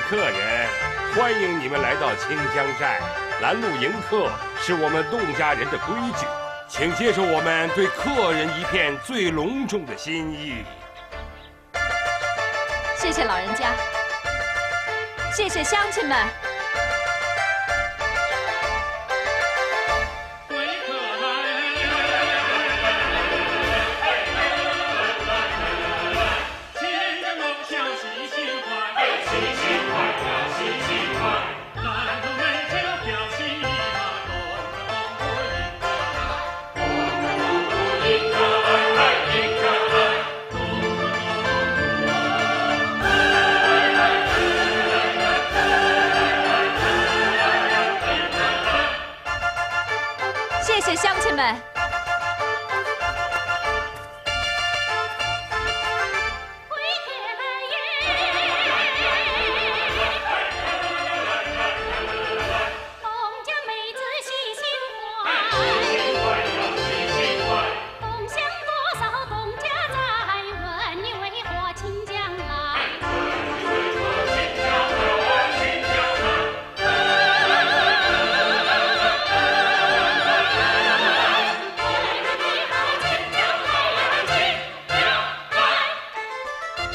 客人，欢迎你们来到清江寨。拦路迎客是我们侗家人的规矩，请接受我们对客人一片最隆重的心意。谢谢老人家，谢谢乡亲们。 谢谢乡亲们。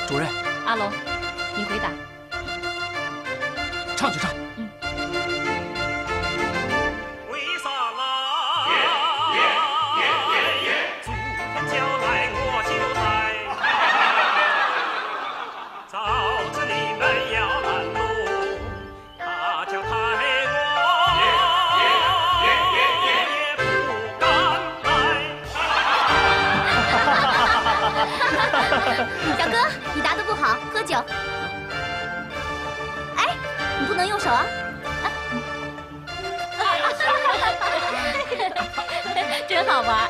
主任，阿龙，你回答。唱就唱。为啥来？祖坟叫来我就来。早知你们要拦路，他叫抬我也不敢来。小哥，你答得不好，喝酒。哎，你不能用手啊！真好玩。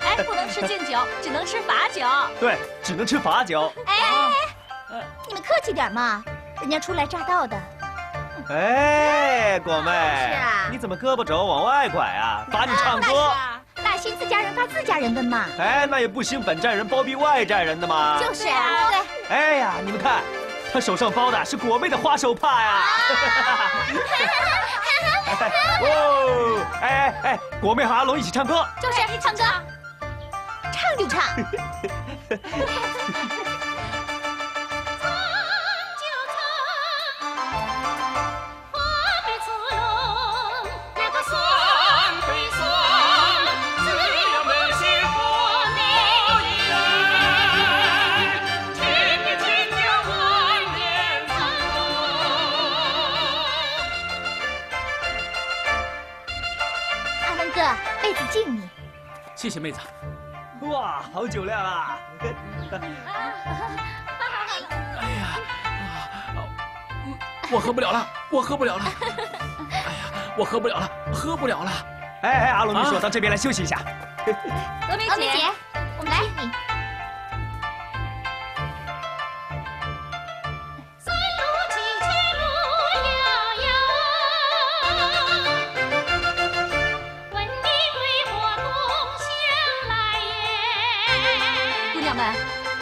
哎，不能吃敬酒，只能吃罚酒。对，只能吃罚酒。哎，你们客气点嘛，人家初来乍到的。哎，果妹，是啊你怎么胳膊肘往外拐啊？罚你唱歌。大兴自家人罚自家人的嘛。哎，那也不兴本寨人包庇外寨人的嘛。就是啊，对。哎呀，你们看，他手上包的是果妹的花手帕呀。哦，哎，果妹和阿龙一起唱歌。就是唱歌，唱就唱。妹子敬你，谢谢妹子。哇，好酒量啊！哎呀，我喝不了了，我喝不了了。哎呀，我喝不了了，喝不了了。哎，阿龙秘书，到这边来休息一下。峨眉姐，我们来你。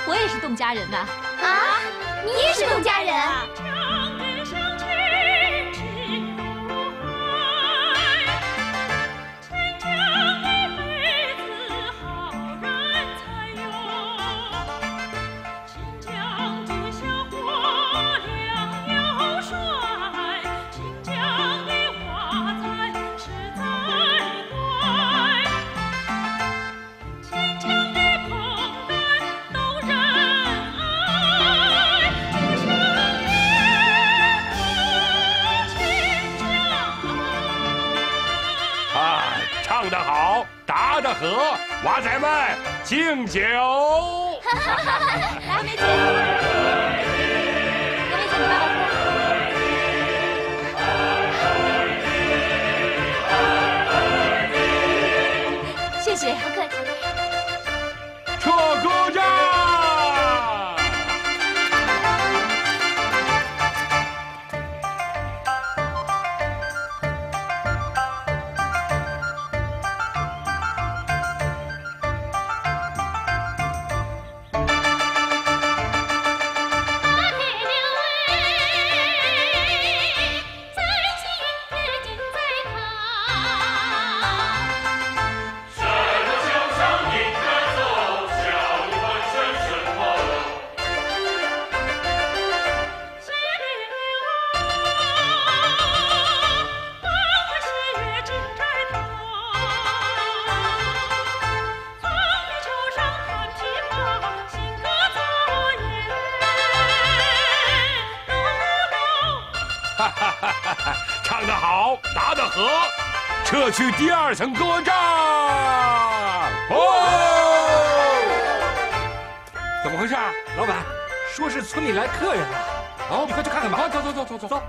我也是侗家人呐！啊，你也是侗家人？唱得好，答得和，娃仔们敬酒。来，梅姐，峨眉姐，你慢慢喝。谢谢，不客气。撤歌站。唱得好，答得和，撤去第2层歌帐。怎么回事啊，老板？说是村里来客人了。哦，你快去看看吧。走。